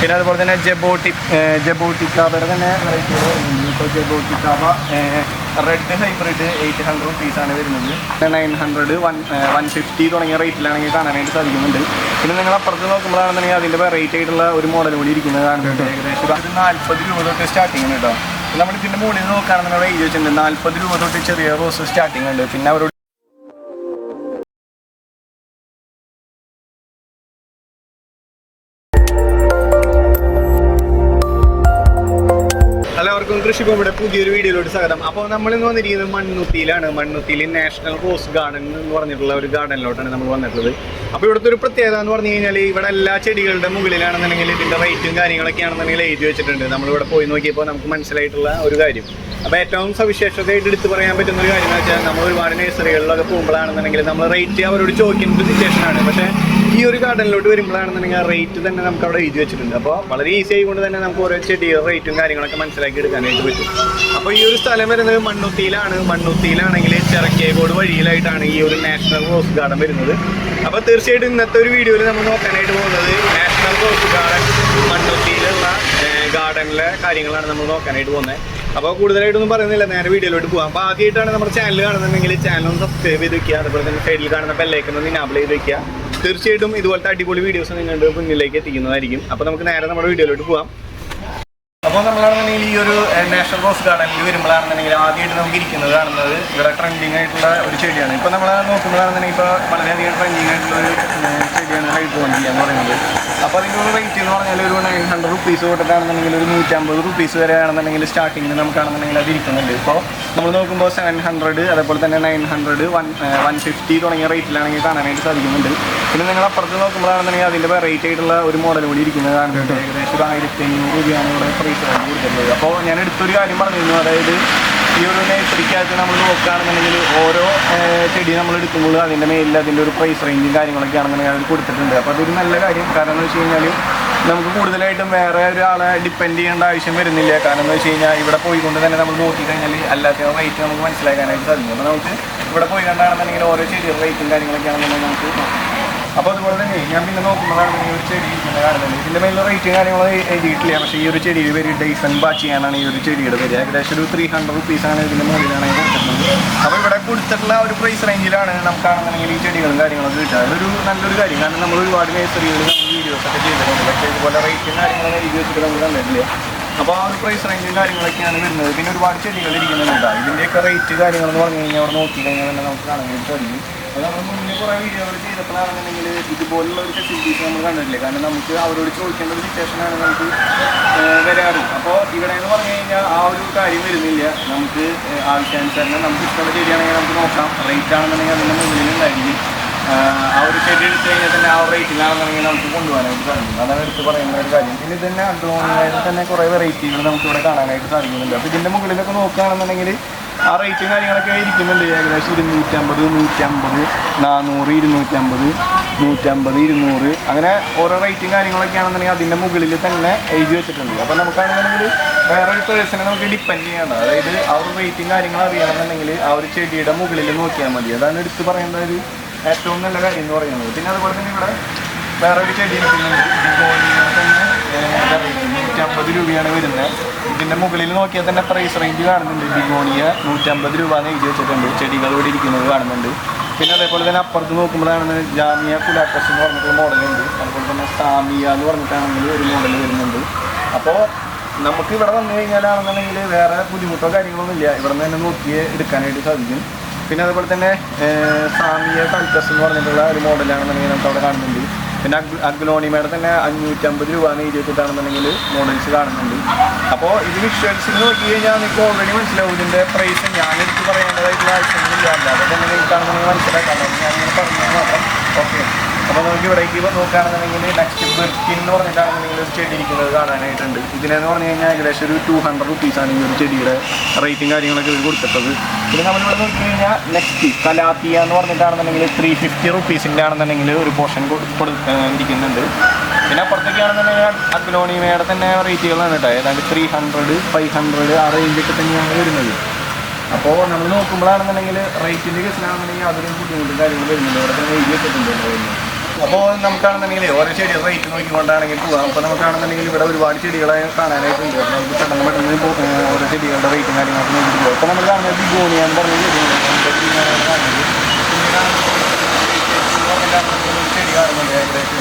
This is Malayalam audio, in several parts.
പിന്നെ അതുപോലെ തന്നെ ജബോട്ടിക്കാബയുടെ തന്നെ റേറ്റുകൾ വരുന്നുണ്ട്. ഇപ്പോൾ ജബോട്ടിക്കാബ റെഡ് ഹൈബ്രിഡ് 800 റുപ്പീസാണ് വരുന്നത്. 900, 150 തുടങ്ങിയ റേറ്റിലാണെങ്കിൽ കാണാനായിട്ട് സാധിക്കുന്നുണ്ട്. പിന്നെ നിങ്ങൾ അപ്പുറത്ത് നോക്കുമ്പോഴാണെന്നുണ്ടെങ്കിൽ അതിൻ്റെ വെറൈറ്റി ആയിട്ടുള്ള ഒരു മോഡൽ കൂടി ഇരിക്കുന്നത് കാണുന്നുണ്ട്. ഏകദേശം 40 രൂപ തൊട്ട് സ്റ്റാർട്ടിങ് ഉണ്ട് കേട്ടോ. നമ്മൾ ഇതിൻ്റെ മുകളിൽ നോക്കുകയാണെന്നുണ്ടെങ്കിൽ എഴുതി വെച്ചിട്ടുണ്ട് 40 രൂപ തൊട്ട് ചെറിയ റോസ് സ്റ്റാർട്ടിങ് ഉണ്ട്. പിന്നെ അവരോട് എല്ലാവർക്കും കൃഷിഭൂമിയുടെ പുതിയൊരു വീഡിയോയിലോട്ട് സ്വാഗതം. അപ്പോൾ നമ്മളിന്ന് വന്നിരിക്കുന്നത് മണ്ണുത്തിയിലാണ്. മണ്ണുത്തിയിൽ നാഷണൽ റോസ് ഗാർഡൻ എന്ന് പറഞ്ഞിട്ടുള്ള ഒരു ഗാർഡനിലോട്ടാണ് നമ്മൾ വന്നിട്ടുള്ളത്. അപ്പോൾ ഇവിടുത്തെ ഒരു പ്രത്യേകത എന്ന് പറഞ്ഞു കഴിഞ്ഞാൽ ഇവിടെ എല്ലാ ചെടികളുടെ മുകളിലാണെന്നുണ്ടെങ്കിൽ ഇതിൻ്റെ റേറ്റും കാര്യങ്ങളൊക്കെ ആണെന്നുണ്ടെങ്കിൽ എഴുതി വെച്ചിട്ടുണ്ട്. നമ്മളിവിടെ പോയി നോക്കിയപ്പോൾ നമുക്ക് മനസ്സിലായിട്ടുള്ള ഒരു കാര്യം. അപ്പോൾ ഏറ്റവും സവിശേഷതയായിട്ട് എടുത്ത് പറയാൻ പറ്റുന്ന ഒരു കാര്യം എന്ന് വെച്ചാൽ നമ്മൾ ഒരുപാട് നഴ്സറികളിലൊക്കെ പോകുമ്പോഴാണെന്നുണ്ടെങ്കിൽ നമ്മൾ റേറ്റ് അവരോട് ചോദിക്കുന്ന ഒരു സിറ്റുവേഷനാണ്. പക്ഷേ ഈ ഒരു ഗാർഡനിലോട്ട് വരുമ്പോഴാണെന്നുണ്ടെങ്കിൽ ആ റേറ്റ് തന്നെ നമുക്ക് അവിടെ എഴുതി വെച്ചിട്ടുണ്ട്. അപ്പോൾ വളരെ ഈസി ആയിക്കൊണ്ട് തന്നെ നമുക്ക് ഓരോ ചെടിയുടെ റേറ്റും കാര്യങ്ങളൊക്കെ മനസ്സിലാക്കി എടുക്കാനായിട്ട് പറ്റും. അപ്പോൾ ഈ ഒരു സ്ഥലം വരുന്നത് മണ്ണുത്തിയിലാണ്. മണ്ണുത്തിയിലാണെങ്കിൽ ചെറക്കേക്കോട് വഴിയിലായിട്ടാണ് ഈ ഒരു നാഷണൽ റോസ് ഗാർഡൻ വരുന്നത്. അപ്പോൾ തീർച്ചയായിട്ടും ഇന്നത്തെ ഒരു വീഡിയോയിൽ നമ്മൾ നോക്കാനായിട്ട് പോകുന്നത് നാഷണൽ റോസ് ഗാർഡൻ മണ്ണുത്തിയിലുള്ള ഗാർഡനിലെ കാര്യങ്ങളാണ് നമ്മൾ നോക്കാനായിട്ട് പോകുന്നത്. അപ്പോൾ കൂടുതലായിട്ടൊന്നും പറയുന്നില്ല, നേരെ വീഡിയോയിലോട്ട് പോകാം. അപ്പോൾ ആദ്യമായിട്ടാണ് നമ്മുടെ ചാനൽ കാണുന്നുണ്ടെങ്കിൽ ചാനൽ സബ്സ്ക്രൈബ് ചെയ്ത് വയ്ക്കുക. അതുപോലെ തന്നെ സൈഡിൽ കാണുന്ന ബെല്ലൈക്കൺ ഒന്ന് എനാബിൾ ചെയ്ത് വയ്ക്കുക. തീർച്ചയായിട്ടും ഇതുപോലത്തെ അടിപൊളി വീഡിയോസ് നിങ്ങളുടെ മുന്നിലേക്ക് എത്തിക്കുന്നതായിരിക്കും. അപ്പോൾ നമുക്ക് നേരെ നമ്മുടെ വീഡിയോയിലോട്ട് പോകാം. അപ്പോൾ നമ്മളാണെന്നുണ്ടെങ്കിൽ ഈ ഒരു നാഷണൽ റോസ് ഗാർഡനിൽ വരുമ്പോഴാണെന്നുണ്ടെങ്കിൽ ആദ്യമായിട്ട് നമുക്ക് ഇരിക്കുന്നത് കാണുന്നത് ഇവിടെ ട്രെൻഡിങ് ആയിട്ടുള്ള ഒരു ചെടിയാണ്. ഇപ്പോൾ നമ്മൾ നോക്കുമ്പോഴാണെന്നുണ്ടെങ്കിൽ ഇപ്പോൾ വളരെയധികം ട്രെൻഡിങ് ആയിട്ടുള്ള ഒരു ചെടിയാണ് ഹൈഡ്രോഞ്ചിയ എന്ന് പറയുന്നത്. അപ്പോൾ അതിൻ്റെ ഒരു റേറ്റ് എന്ന് പറഞ്ഞാൽ ഒരു 900 റുപ്പീസ് തൊട്ടിട്ടാണെന്നുണ്ടെങ്കിൽ ഒരു 150 റുപ്പീസ് വരെ ആണെന്നുണ്ടെങ്കിൽ സ്റ്റാർട്ടിങ്ങിൽ നമുക്കാണെന്നുണ്ടെങ്കിൽ അത് ഇരിക്കുന്നുണ്ട്. ഇപ്പോൾ നമ്മൾ നോക്കുമ്പോൾ 700, അതേപോലെ തന്നെ 900, 150 തുടങ്ങിയ റേറ്റിലാണെങ്കിൽ കാണാനായിട്ട് സാധിക്കുന്നുണ്ട്. പിന്നെ നിങ്ങൾ അപ്പുറത്ത് നോക്കുമ്പോഴാണെന്നുണ്ടെങ്കിൽ അതിൻ്റെ വെറൈറ്റി ആയിട്ടുള്ള ഒരു മോഡൽ കൂടി ഇരിക്കുന്നത് കാണുന്നുണ്ട്. ഏകദേശം 1500 രൂപയാണ് ഇവിടെ പ്രൈസ് കൊടുക്കുന്നത്. അപ്പോൾ ഞാൻ എടുത്തൊരു കാര്യം പറഞ്ഞിരുന്നു, അതായത് ഈ ഒരു നഴ്സറിക്കകത്ത് നമ്മൾ നോക്കുകയാണെന്നുണ്ടെങ്കിൽ ഓരോ ചെടി നമ്മൾ എടുക്കുമ്പോൾ അതിൻ്റെ മേലിൽ അതിൻ്റെ ഒരു പ്രൈസ് റേഞ്ചും കാര്യങ്ങളൊക്കെ ആണെന്നുണ്ടെങ്കിൽ അവർ കൊടുത്തിട്ടുണ്ട്. അപ്പോൾ അതൊരു നല്ല കാര്യം. കാരണം എന്ന് വെച്ച് കഴിഞ്ഞാൽ നമുക്ക് കൂടുതലായിട്ടും വേറെ ഒരാളെ ഡിപ്പെൻഡ് ചെയ്യേണ്ട ആവശ്യം വരുന്നില്ല. കാരണം എന്ന് വെച്ച് കഴിഞ്ഞാൽ ഇവിടെ പോയിക്കൊണ്ട് തന്നെ നമ്മൾ നോക്കിക്കഴിഞ്ഞാൽ അല്ലാത്ത റേറ്റ് നമുക്ക് മനസ്സിലാക്കാനായിട്ട് സാധിക്കും. അപ്പോൾ നമുക്ക് ഇവിടെ പോയി കണ്ടാണെന്നുണ്ടെങ്കിൽ ഓരോ ചെടിയുടെ റേറ്റും കാര്യങ്ങളൊക്കെ ആണെന്നുണ്ടെങ്കിൽ നമുക്ക് നോക്കാം. അപ്പോൾ അതുപോലെ തന്നെ ഞാൻ പിന്നെ നോക്കുമ്പോഴാണ് ഈ ഒരു ചെടി ഇങ്ങനെ കാണുന്നത്. ഇതിൻ്റെ മേലുള്ള റേറ്റും കാര്യങ്ങളും എഴുതിയിട്ടില്ല. പക്ഷേ ഈ ഒരു ചെടിയിൽ പേര് ഡൈസൺ ബാച്ചിയാനാണ് ഈ ഒരു ചെടിയുടെ പേര്. ഏകദേശം ഒരു 300 റുപ്പീസാണ് ഇതിൻ്റെ മുകളിലാണ് കൊടുത്തിട്ടുള്ളത്. അപ്പോൾ ഇവിടെ കൊടുത്തിട്ടുള്ള ഒരു പ്രൈസ് റേഞ്ചിലാണ് നമുക്കാണെന്നുണ്ടെങ്കിൽ ഈ ചെടികളും കാര്യങ്ങളൊക്കെ കിട്ടുക. അതൊരു നല്ലൊരു കാര്യം. കാരണം നമ്മൾ ഒരുപാട് നഴ്സറികളിൽ നമ്മൾ വീഡിയോസൊക്കെ ചെയ്തിട്ടുണ്ട്. പക്ഷേ ഇതുപോലെ റേറ്റും കാര്യങ്ങളൊക്കെ എഴുതി വെച്ചിട്ട് നമ്മൾ കണ്ടിട്ടില്ല. അപ്പോൾ ആ ഒരു പ്രൈസ് റേഞ്ചും കാര്യങ്ങളൊക്കെയാണ് വരുന്നത്. പിന്നെ ഒരുപാട് ചെടികൾ ഇരിക്കുന്നുണ്ട്. ഇതിൻ്റെയൊക്കെ റേറ്റ് കാര്യങ്ങളെന്ന് പറഞ്ഞു കഴിഞ്ഞാൽ അവിടെ നോക്കി കഴിഞ്ഞാൽ തന്നെ നമുക്ക് കാണാനായിട്ട് സാധിക്കും. അപ്പോൾ നമ്മൾ മുന്നേ കുറേ വീഡിയോകൾ ചെയ്തപ്പോഴാണെന്നുണ്ടെങ്കിൽ ഇതുപോലുള്ള ഒരു ഫെസിലിറ്റീസ് നമ്മൾ കണ്ടിട്ടില്ല. കാരണം നമുക്ക് അവരോട് ചോദിക്കേണ്ട ഒരു സിറ്റുവേഷനാണ് നമുക്ക് വരാറ്. അപ്പോൾ ഇവിടെ എന്ന് പറഞ്ഞു കഴിഞ്ഞാൽ ആ ഒരു കാര്യം വരുന്നില്ല. നമുക്ക് ആവശ്യാനുസരണം നമുക്ക് ഇഷ്ടമുള്ള ചെടിയാണെങ്കിൽ നമുക്ക് നോക്കാം. റേറ്റ് ആണെന്നുണ്ടെങ്കിൽ അതിൻ്റെ മുകളിലുണ്ടായിരിക്കും. ആ ഒരു ചെടി എടുത്തു കഴിഞ്ഞാൽ തന്നെ ആ റേറ്റിലാണെന്നുണ്ടെങ്കിൽ നമുക്ക് കൊണ്ടുപോകാനായിട്ട് സാധിക്കും. അതാണ് എടുത്ത് പറയുന്ന ഒരു കാര്യം. പിന്നെ ഇത് തന്നെ അഡ്രോണിയായിട്ട് തന്നെ കുറേ വെറൈറ്റികൾ നമുക്ക് ഇവിടെ കാണാനായിട്ട് സാധിക്കുന്നുണ്ട്. അപ്പോൾ ഇതിൻ്റെ മുകളിലൊക്കെ നോക്കുകയാണെന്നുണ്ടെങ്കിൽ ആ റേറ്റും കാര്യങ്ങളൊക്കെ ഇരിക്കുന്നുണ്ട്. ഏകദേശം 250, 150, 400, 250, 150, 200 അങ്ങനെ ഓരോ റേറ്റും കാര്യങ്ങളൊക്കെ ആണെന്നുണ്ടെങ്കിൽ അതിൻ്റെ മുകളിൽ തന്നെ എഴുതി വെച്ചിട്ടുണ്ട്. അപ്പോൾ നമുക്കാണെന്നുണ്ടെങ്കിൽ വേറൊരു പേഴ്സണെ നമുക്ക് ഡിപ്പെൻഡ് ചെയ്യേണ്ട. അതായത് ആ ഒരു റേറ്റും കാര്യങ്ങളും അറിയണമെന്നുണ്ടെങ്കിൽ ആ ഒരു ചെടിയുടെ മുകളിൽ നോക്കിയാൽ മതി. അതാണ് എടുത്ത് പറയേണ്ട ഒരു ഏറ്റവും നല്ല കാര്യം എന്ന് പറയുന്നത്. പിന്നെ അതുപോലെ തന്നെ ഇവിടെ വേറൊരു ചെടി ഇരിക്കുന്നുണ്ട്. തന്നെ 150 രൂപയാണ് വരുന്നത്. ഇതിൻ്റെ മുകളിൽ നോക്കിയാൽ തന്നെ പ്രൈസ് റേഞ്ച് കാണുന്നുണ്ട്. ബിഗോണിയ 150 രൂപ എന്ന് എഴുതി വെച്ചിട്ടുണ്ട്. ചെടികൾ ഇവിടെ ഇരിക്കുന്നത് കാണുന്നുണ്ട്. പിന്നെ അതേപോലെ തന്നെ അപ്പുറത്ത് നോക്കുമ്പോഴാണ് ജാമിയ കുലാക്കസ് എന്ന് പറഞ്ഞിട്ടൊരു മോഡലുണ്ട്. അതുപോലെ തന്നെ സാമിയ എന്ന് പറഞ്ഞിട്ടാണെങ്കിൽ ഒരു മോഡൽ വരുന്നുണ്ട്. അപ്പോൾ നമുക്ക് ഇവിടെ വന്നു കഴിഞ്ഞാലാണെന്നുണ്ടെങ്കിൽ വേറെ ബുദ്ധിമുട്ടോ കാര്യങ്ങളൊന്നും ഇല്ല. ഇവിടെ നിന്ന് തന്നെ നോക്കിയേ എടുക്കാനായിട്ട് സാധിക്കും. പിന്നെ അതുപോലെ തന്നെ സാമിയ കൽക്കസ് എന്ന് പറഞ്ഞിട്ടുള്ള ഒരു മോഡലാണെന്നുണ്ടെങ്കിൽ നമുക്ക് അവിടെ കാണുന്നുണ്ട്. പിന്നെ അഗ്ലോണിമയുടെ തന്നെ 550 രൂപ എന്ന് എഴുതി വെച്ചിട്ടാണെന്നുണ്ടെങ്കിൽ മോഡൽസ് കാണുന്നുണ്ട്. അപ്പോൾ ഇത് വിഷ്വൽസിൽ നോക്കി കഴിഞ്ഞാൽ നിങ്ങൾക്ക് ഓൾറെഡി മനസ്സിലാവും ഇതിൻ്റെ പ്രൈസ്. ഞാനെടുത്ത് പറയേണ്ടതായിട്ടുള്ള ആവശ്യമൊന്നുമില്ല. അല്ലാതെ തന്നെ നിങ്ങൾക്കാണെന്നുണ്ടെങ്കിൽ മനസ്സിലാക്കാം. ഞാനിങ്ങനെ പറഞ്ഞു മാത്രം. ഓക്കെ. അപ്പോൾ നമുക്ക് ഇവിടേക്ക് നോക്കുകയാണെന്നുണ്ടെങ്കിൽ നെക്സ്റ്റ് ബെർക്കിൻ എന്ന് പറഞ്ഞിട്ടാണെന്നുണ്ടെങ്കിൽ ഒരു ചെടി ഇരിക്കുന്നത് കാണാനായിട്ടുണ്ട്. ഇതിനെന്ന് പറഞ്ഞു കഴിഞ്ഞാൽ ഏകദേശം ഒരു 200 റുപ്പീസാണ് ഈ ഒരു ചെടിയുടെ റേറ്റും കാര്യങ്ങളൊക്കെ ഇത് കൊടുത്തിട്ടത്. പിന്നെ നമ്മളിവിടെ നോക്കി കഴിഞ്ഞാൽ നെക്സ്റ്റ് കലാത്തിയ എന്ന് പറഞ്ഞിട്ടാണെന്നുണ്ടെങ്കിൽ 350 റുപ്പീസിൻ്റെ ആണെന്നുണ്ടെങ്കിൽ ഒരു പോർഷൻ ഇരിക്കുന്നുണ്ട്. പിന്നെ അപ്പുറത്തേക്കാണെന്നുണ്ടെങ്കിൽ അഗ്ലോണിമയുടെ തന്നെ റേറ്റുകളാണ് കേട്ടോ. ഏതാണ്ട് 300, 500 ആ റേഞ്ചൊക്കെ തന്നെയാണ് വരുന്നത്. അപ്പോൾ നമ്മൾ നോക്കുമ്പോഴാണെന്നുണ്ടെങ്കിൽ റേറ്റിൻ്റെ കേസിലാണെന്നുണ്ടെങ്കിൽ അതൊരു ബുദ്ധിമുട്ടും കാര്യങ്ങൾ വരുന്നുണ്ട്. ഇവിടെ തന്നെ എഴുതി വെച്ചിട്ടുണ്ട്. അപ്പോൾ നമുക്കാണെന്നുണ്ടെങ്കിൽ ഓരോ ചെടിയുടെ റേറ്റ് നോക്കിക്കൊണ്ടാണെങ്കിൽ പോകാം. അപ്പോൾ നമുക്കാണെന്നുണ്ടെങ്കിൽ ഇവിടെ ഒരുപാട് ചെടികളെ കാണാനായിട്ടുണ്ട്. അപ്പോൾ നമുക്ക് പെട്ടെന്ന് ഓരോ ചെടികളുടെ റേറ്റും കാര്യങ്ങളൊക്കെ നോക്കിയിട്ട് പോകും. അപ്പോൾ നമ്മൾ കാണുന്നത് ബിഗോണിയ എന്ന് പറഞ്ഞ ചെടികളാണ് കാണുന്നത്. ചെടി കാണുന്നുണ്ട് ഏകദേശം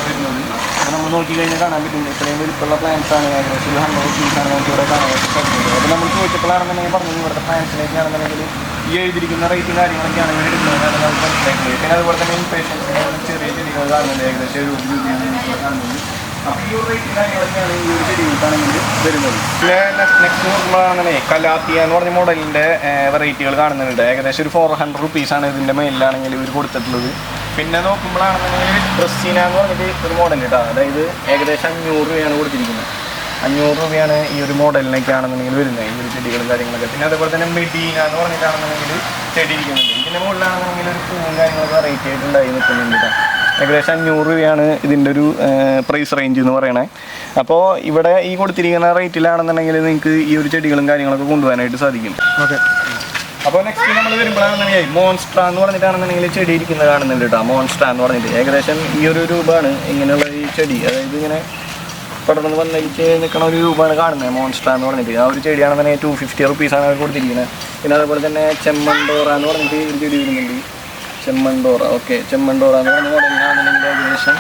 വരുന്നത്. അപ്പോൾ നമ്മൾ നോക്കിക്കഴിഞ്ഞാൽ കാണാൻ പറ്റുന്നുണ്ട് ഇത്രയും വലിപ്പമുള്ള പ്ലാന്റ്സ് ആണ്. ഏകദേശം 100 റുപ്പീസാണ് നമുക്ക് ഇവിടെ കാണാൻ പറ്റുന്നത്. അപ്പോൾ നമ്മൾ ചോദിച്ചപ്പോഴാണെന്നുണ്ടെങ്കിൽ പറഞ്ഞത് ഇവിടുത്തെ പ്ലാന്റ്സിലേക്കാണെന്നുണ്ടെങ്കിൽ ഈ എഴുതിയിരിക്കുന്ന റേറ്റും കാര്യങ്ങളൊക്കെയാണ് ഇവർ എടുക്കുന്നത് നമുക്ക് മനസ്സിലാക്കുന്നത്. പിന്നെ അതുപോലെ തന്നെ ഇൻപേഷ്യൻസിന് ചെറിയ ചെടികൾ കാണുന്നുണ്ട് ഏകദേശം 1 രൂപയാണ് കാണുന്നത്. അപ്പോൾ ഈ ഒരു റേറ്റും കാര്യങ്ങളൊക്കെയാണ് ഈ ഒരു ചെടികൾക്കാണെങ്കിൽ വരുന്നത്. പിന്നെ നെക്സ്റ്റ് നോക്കുമ്പോഴാണെന്നുണ്ടെങ്കിൽ കലാത്തിയ എന്ന് പറഞ്ഞ മോഡലിൻ്റെ വെറൈറ്റികൾ കാണുന്നുണ്ട്. ഏകദേശം ഒരു 400 റുപ്പീസാണ് ഇതിൻ്റെ മേലിലാണെങ്കിൽ ഇവർ കൊടുത്തിട്ടുള്ളത്. പിന്നെ നോക്കുമ്പോഴാണെന്നുണ്ടെങ്കിൽ ഡ്രസ്സിന എന്ന് പറഞ്ഞിട്ട് ഒരു മോഡൽ കേട്ടോ, അതായത് ഏകദേശം 500 രൂപയാണ് കൊടുത്തിരിക്കുന്നത്. 500 രൂപയാണ് ഈ ഒരു മോഡലിനൊക്കെ ആണെന്നുണ്ടെങ്കിൽ വരുന്നത് ഈ ഒരു ചെടികളും കാര്യങ്ങളൊക്കെ. പിന്നെ അതേപോലെ തന്നെ മെഡീന എന്ന് പറഞ്ഞിട്ടാണെന്നുണ്ടെങ്കിൽ ചെടി ഇരിക്കുന്നുണ്ട്. ഇതിൻ്റെ മുകളിലാണെന്നുണ്ടെങ്കിൽ ഒരു പൂവും കാര്യങ്ങളൊക്കെ വെറൈറ്റി ആയിട്ടുണ്ടായി നിൽക്കുന്നുണ്ട്. ഏകദേശം 500 രൂപയാണ് ഇതിൻ്റെ ഒരു പ്രൈസ് റേഞ്ച് എന്ന് പറയണേ. അപ്പോൾ ഇവിടെ ഈ കൊടുത്തിരിക്കുന്ന റേറ്റിലാണെന്നുണ്ടെങ്കിൽ നിങ്ങൾക്ക് ഈ ഒരു ചെടികളും കാര്യങ്ങളൊക്കെ കൊണ്ടുപോകാനായിട്ട് സാധിക്കും. ഓക്കെ. അപ്പോൾ നെക്സ്റ്റ് നമ്മൾ വരുമ്പോഴാണെന്നുണ്ടെങ്കിൽ മോൺസ്ട്ര എന്ന് പറഞ്ഞിട്ടാണെന്നുണ്ടെങ്കിൽ ചെടി ഇരിക്കുന്നത് കാണുന്നുണ്ട് കേട്ടോ. മോൺസ്ട്ര എന്ന് പറഞ്ഞിട്ട് ഏകദേശം ഈ ഒരു രൂപമാണ് ഇങ്ങനെയുള്ള ഈ ചെടി, അതായത് ഇങ്ങനെ പടർന്ന് വന്നിട്ട് നിൽക്കുന്ന ഒരു രൂപമാണ് കാണുന്നത് മോൺസ്ട്ര എന്ന് പറഞ്ഞിട്ട്. ആ ഒരു ചെടിയാണെന്നുണ്ടെങ്കിൽ 250 റുപ്പീസാണ് അവർ കൊടുത്തിരിക്കുന്നത്. പിന്നെ അതേപോലെ തന്നെ ചെമ്മണ്ടോറ എന്ന് പറഞ്ഞിട്ട് ഒരു ചെടി വരുന്നുണ്ട്. ചെമ്മണ്ടോറ, ഓക്കെ, ചെമ്മണ്ടോറ എന്ന് പറഞ്ഞ മോഡലിനാണെന്നുണ്ടെങ്കിൽ ഏകദേശം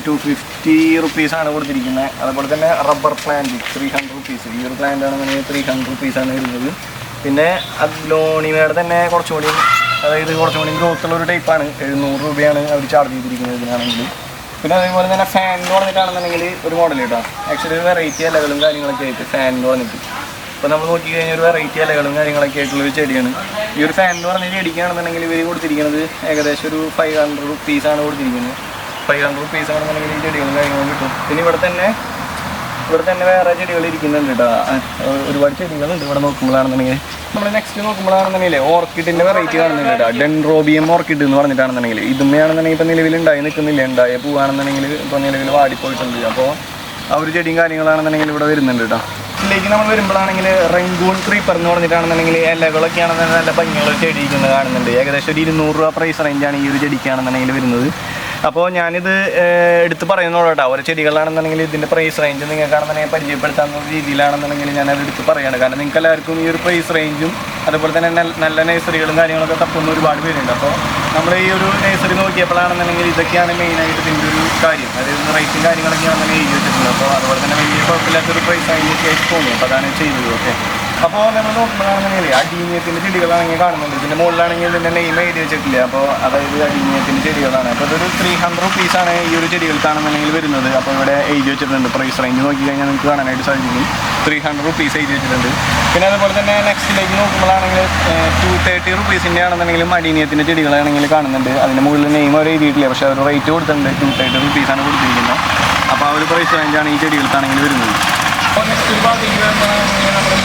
250 റുപ്പീസാണ് കൊടുത്തിരിക്കുന്നത്. അതുപോലെ തന്നെ റബ്ബർ പ്ലാന്റ് 300 റുപ്പീസ്. ഈ ഒരു പ്ലാന്റ് ആണെന്നുണ്ടെങ്കിൽ 300 റുപ്പീസാണ് വരുന്നത്. പിന്നെ അഗ്ലോണിമയുടെ തന്നെ കുറച്ചുകൂടി, അതായത് കുറച്ചുകൂടി ഗ്രോത്തുള്ള ഒരു ടൈപ്പാണ്. 700 രൂപയാണ് അവർ ചാർജ് ചെയ്തിരിക്കുന്നത് ഇതിനാണെങ്കിൽ. പിന്നെ അതേപോലെ തന്നെ ഫാൻ എന്ന് പറഞ്ഞിട്ടാണെന്നുണ്ടെങ്കിൽ ഒരു മോഡൽ കേട്ടോ. ആക്ച്വലി ഒരു വെറൈറ്റി ഇലകളും കാര്യങ്ങളൊക്കെ ആയിട്ട് ഫാൻ എന്ന് പറഞ്ഞിട്ട്. അപ്പോൾ നമ്മൾ നോക്കിക്കഴിഞ്ഞാൽ ഒരു വെറൈറ്റി ഇലകളും കാര്യങ്ങളൊക്കെ ആയിട്ടുള്ളൊരു ചെടിയാണ്. ഈ ഒരു ഫാൻ എന്ന് പറഞ്ഞ ചെടിക്കാണെന്നുണ്ടെങ്കിൽ ഇവർ കൊടുത്തിരിക്കുന്നത് ഏകദേശം ഒരു 500 റുപ്പീസാണ് കൊടുത്തിരിക്കുന്നത്. 500 റുപ്പീസാണെന്നുണ്ടെങ്കിൽ ഈ ചെടികളും കാര്യങ്ങളും കിട്ടും. പിന്നെ ഇവിടെ തന്നെ വേറെ ചെടികൾ ഇരിക്കുന്നുണ്ട് കേട്ടോ. ഒരുപാട് ചെടികളുണ്ട് ഇവിടെ നോക്കുമ്പോഴാണെന്നുണ്ടെങ്കിൽ. നമ്മൾ നെക്സ്റ്റ് നോക്കുമ്പോഴാണെന്നുണ്ടെങ്കിൽ ഓർക്കിഡിൻ്റെ വെറൈറ്റി കാണുന്നുണ്ട് കേട്ടോ. ഡെൻഡ്രോബിയം ഓർക്കിഡ് എന്ന് പറഞ്ഞിട്ടാണെന്നുണ്ടെങ്കിൽ ഇതുമ്മയാണെന്നുണ്ടെങ്കിൽ ഇപ്പോൾ നിലവിൽ ഉണ്ടായി നിൽക്കുന്നില്ല. ഉണ്ടായ പൂവാണെന്നുണ്ടെങ്കിൽ ഇപ്പോൾ നിലവിൽ വാടിപ്പോയിട്ടുണ്ട്. അപ്പോൾ ആ ഒരു ചെടിയും കാര്യങ്ങളാണെന്നുണ്ടെങ്കിൽ ഇവിടെ വരുന്നുണ്ട് കേട്ടോ. ഇതിലേക്ക് നമ്മൾ വരുമ്പോഴാണെങ്കിൽ റെയിൻബൂൺ ക്രീപ്പർ എന്ന് പറഞ്ഞിട്ടാണെന്നുണ്ടെങ്കിൽ ഇലകളൊക്കെ ആണെന്നുണ്ടെങ്കിൽ നല്ല ഭംഗിയുള്ള ചെടി ഇരിക്കുന്നത് കാണുന്നുണ്ട്. ഏകദേശം ഒരു 200 രൂപ പ്രൈസ് റേഞ്ചാണ് ഈ ഒരു ചെടിക്കാണെന്നുണ്ടെങ്കിൽ വരുന്നത്. അപ്പോൾ ഞാനിത് എടുത്ത് പറയുന്നുള്ളൂ കേട്ടോ. ഓരോ ചെടികളാണെന്നുണ്ടെങ്കിൽ ഇതിൻ്റെ പ്രൈസ് റേഞ്ച് നിങ്ങൾക്കാണെന്നുണ്ടെങ്കിൽ പരിചയപ്പെടുത്താവുന്ന രീതിയിലാണെന്നുണ്ടെങ്കിൽ ഞാനത് എടുത്ത് പറയുകയാണ്. കാരണം നിങ്ങൾക്ക് എല്ലാവർക്കും ഈ ഒരു പ്രൈസ് റേഞ്ചും അതുപോലെ തന്നെ നല്ല നഴ്സറികളും കാര്യങ്ങളൊക്കെ തപ്പുന്ന ഒരുപാട് പേരുണ്ട്. അപ്പോൾ നമ്മൾ ഈ ഒരു നഴ്സറി നോക്കിയപ്പോഴാണെന്നുണ്ടെങ്കിൽ ഇതൊക്കെയാണ് മെയിനായിട്ട് ഇതിൻ്റെ ഒരു കാര്യം. അതായത് റേറ്റും കാര്യങ്ങളൊക്കെയാണെന്നുണ്ടെങ്കിൽ എഴുതി വെച്ചിട്ടുണ്ട്. അപ്പോൾ അതുപോലെ തന്നെ വലിയ കുഴപ്പമില്ലാത്തൊരു പ്രൈസ് റേഞ്ചൊക്കെ ആയിട്ട് തോന്നി. അപ്പോൾ അതാണ് ചെയ്തത്. ഓക്കെ. അപ്പോൾ നമ്മൾ നോക്കുമ്പോഴാണെന്നുണ്ടെങ്കിൽ അടീനിയത്തിൻ്റെ ചെടികളാണെങ്കിൽ കാണുന്നുണ്ട്. ഇതിൻ്റെ മുകളിലാണെങ്കിൽ ഇതിൻ്റെ നെയിം എഴുതി വെച്ചിട്ടില്ല. അപ്പോൾ അതായത് അടീനിയത്തിൻ്റെ ചെടികളാണ്. അപ്പോൾ ഇതൊരു 300 റുപ്പീസാണ് ഈ ഒരു ചെടികൾക്കാണെന്നുണ്ടെങ്കിൽ വരുന്നത്. അപ്പോൾ ഇവിടെ എഴുതി വെച്ചിട്ടുണ്ട്. പ്രൈസ് റേഞ്ച് നോക്കിക്കഴിഞ്ഞാൽ നിങ്ങൾക്ക് കാണാനായിട്ട് സാധിക്കും. 300 റുപ്പീസ് എഴുതി വെച്ചിട്ടുണ്ട്. പിന്നെ അതുപോലെ തന്നെ നെക്സ്റ്റിലേക്ക് നോക്കുമ്പോഴാണെങ്കിൽ 230 റുപ്പീസിൻ്റെ ആണെന്നുണ്ടെങ്കിലും അടീനിയത്തിൻ്റെ ചെടികളാണെങ്കിൽ കാണുന്നുണ്ട്. അതിൻ്റെ മുകളിൽ നെയിം അവർ എഴുതിയിട്ടില്ല. പക്ഷേ അവർ റേറ്റ് കൊടുത്തിട്ടുണ്ട്. 230 റുപ്പീസാണ് കൊടുത്തിരിക്കുന്നത്. അപ്പോൾ ആ ഒരു പ്രൈസ് റേഞ്ചാണ് ഈ ചെടികൾക്കാണെങ്കിൽ വരുന്നത്. അപ്പോൾ നെക്സ്റ്റ് ഒരു ഭാഗത്തേക്ക് നമ്മൾ